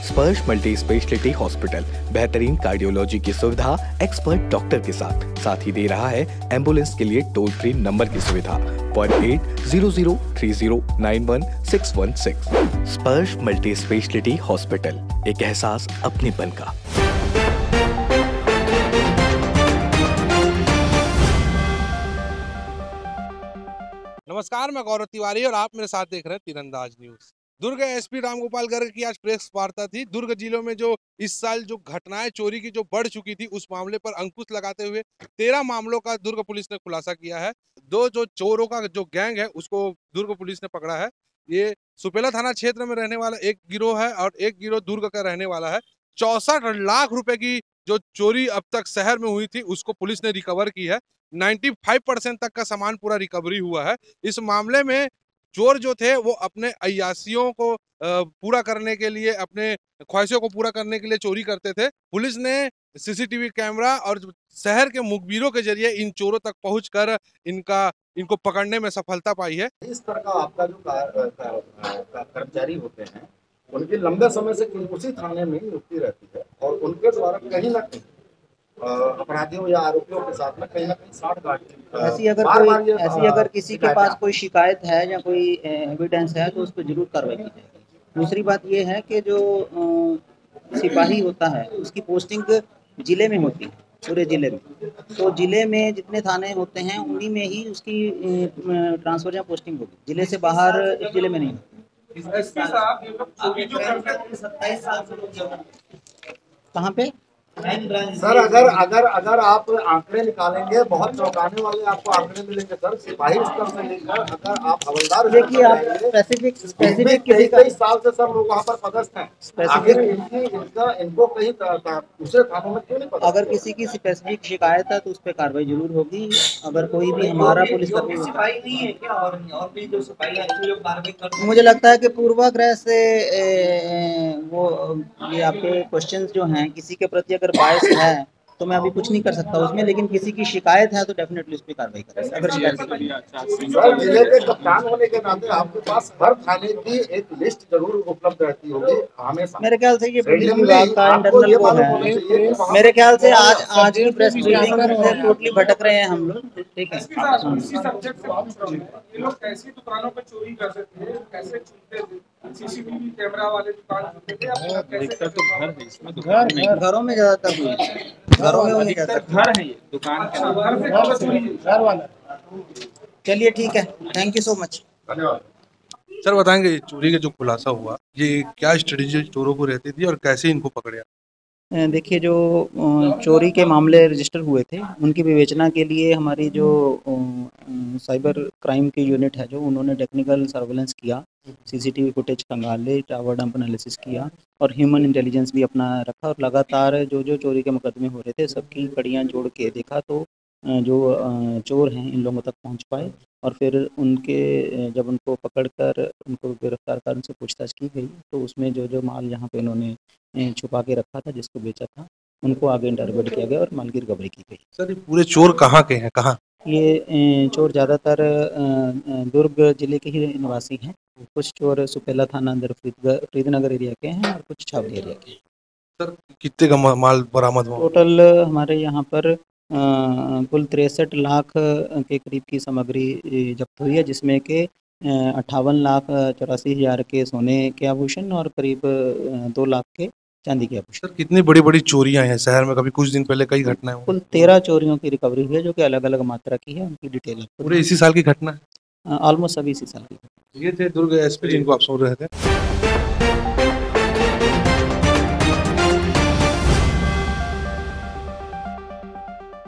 स्पर्श multi speciality hospital बेहतरीन cardiology की सुविधा एक्सपर्ट डॉक्टर के साथ ही दे रहा है एम्बुलेंस के लिए टोल फ्री नंबर की सुविधा 08003091616। स्पर्श मल्टी स्पेशलिटी हॉस्पिटल, एक एहसास अपनेपन का। नमस्कार, मैं गौरव तिवारी और आप मेरे साथ देख रहे हैं तीरंदाज न्यूज। दुर्ग एसपी रामगोपाल गर्ग की आज प्रेस वार्ता थी। दुर्ग जिलों में जो इस साल जो घटनाएं चोरी की जो बढ़ चुकी थी, उस मामले पर अंकुश लगाते हुए 13 मामलों का दुर्ग पुलिस ने खुलासा किया है। दो जो चोरों का जो गैंग है उसको दुर्ग पुलिस ने पकड़ा है। ये सुपेला थाना क्षेत्र में रहने वाला एक गिरोह है और एक गिरोह दुर्ग का रहने वाला है। 64 लाख रुपए की जो चोरी अब तक शहर में हुई थी उसको पुलिस ने रिकवर की है। 95% तक का सामान पूरा रिकवरी हुआ है। इस मामले में चोर जो थे वो अपने अय्यासियों को पूरा करने के लिए, अपने ख्वाहिशों को पूरा करने के लिए चोरी करते थे। पुलिस ने सीसीटीवी कैमरा और शहर के मुखबिरों के जरिए इन चोरों तक पहुंचकर इनको पकड़ने में सफलता पाई है। इस तरह का आपका जो कर्मचारी होते हैं उनकी लंबे समय से उसी थाने में नियुक्ति रहती है और उनके द्वारा कहीं ना कहीं अपराधियों या आरोपियों के साथ में कहीं ना कहीं साठगांठ ऐसी अगर किसी के पास कोई शिकायत है या कोई एविडेंस है तो उस पर जरूर कार्रवाई की जाएगी। दूसरी बात ये है कि जो सिपाही होता है उसकी पोस्टिंग जिले में होती है, पूरे जिले में। तो जिले में जितने थाने होते हैं उन्हीं में ही उसकी ट्रांसफर या पोस्टिंग होगी, जिले से बाहर इस जिले में नहीं होती। कहाँ पे सर अगर आप आंकड़े निकालेंगे बहुत चौंकाने वाले आपको आंकड़े मिलेंगे सर। सिपाही स्तर से लेकर अगर आप हवलदार, देखिए आप स्पेसिफिक किसी का 23 साल से सब लोग वहाँ पर पदस्थ हैं। आखिर इनको कहीं दूसरे थानों में क्यों नहीं पता? अगर किसी की स्पेसिफिक शिकायत है तो उस पर कार्रवाई जरूर होगी। अगर कोई भी हमारा पुलिसकर्मी सिपाही नहीं है क्या और भी जो सिपाही है जो कार्रवाई करते हैं? मुझे लगता है कि पूर्वाग्रह से वो ये आपके क्वेश्चंस जो हैं किसी के प्रति अगर बायस है तो मैं अभी कुछ नहीं कर सकता उसमें, लेकिन किसी की शिकायत है तो डेफिनेटली उस पर कार्रवाई करेंगे। अगर शिकायत सर, जिले के कप्तान होने के नाते आपके पास हर थाने की एक लिस्ट जरूर उपलब्ध रहती होगी हमेशा। मेरे ख्याल से ये पुलिस विभाग का इंटरनल वो है। मेरे ख्याल से आज की प्रेस ब्रीफिंग से टोटली भटक रहे हैं हम लोग। ठीक है, ये लोग कैसी दुकानों पे चोरी कर सकते हैं, कैसे छुपते थे, सीसीटीवी कैमरा वाले दुकान छुपते थे, अधिकतर तो घर है, इसमें दुकान नहीं। घरों में ज्यादातर हुई है, घरों में हुई अधिकतर घर है, ये दुकान के घर वाला। चलिए ठीक है, थैंक यू सो मच। धन्यवाद सर, बताएंगे चोरी का जो खुलासा हुआ, ये क्या स्ट्रेटेजी चोरों को रहती थी और कैसे इनको पकड़े? देखिए, जो चोरी के मामले रजिस्टर हुए थे उनकी विवेचना के लिए हमारी जो साइबर क्राइम की यूनिट है, जो उन्होंने टेक्निकल सर्वेलेंस किया, सीसीटीवी फुटेज खंगाले, टावर डंप एनालिसिस किया और ह्यूमन इंटेलिजेंस भी अपना रखा और लगातार जो चोरी के मुकदमे हो रहे थे सबकी कड़ियाँ जोड़ के देखा तो जो चोर हैं इन लोगों तक पहुंच पाए और फिर जब उनको पकड़कर उनको गिरफ्तार कर उनसे पूछताछ की गई तो उसमें जो माल यहाँ पे इन्होंने छुपा के रखा था, जिसको बेचा था, उनको आगे इंटरोगेट किया गया और माल की रिकवरी की गई। सर, ये पूरे चोर कहाँ के हैं, कहाँ? ये चोर ज़्यादातर दुर्ग जिले के ही निवासी हैं। कुछ चोर सुपेला थाना अंदर फरीदनगर एरिया के हैं और कुछ छावनी एरिया के। सर, कितने का माल बरामद हुआ? टोटल हमारे यहाँ पर कुल 63 लाख के करीब की सामग्री जब्त हुई है, जिसमें के 58,84,000 के सोने के आभूषण और करीब 2 लाख के चांदी के आभूषण। सर, कितनी बड़ी बड़ी चोरियां हैं शहर में? कभी कुछ दिन पहले कई घटनाएं हुई। कुल 13 चोरियों की रिकवरी हुई है, जो कि अलग अलग मात्रा की है। उनकी डिटेल पूरे इसी साल की घटना है? ऑलमोस्ट सभी इसी साल की। ये थे दुर्ग एसपी जिनको आप सुन रहे थे।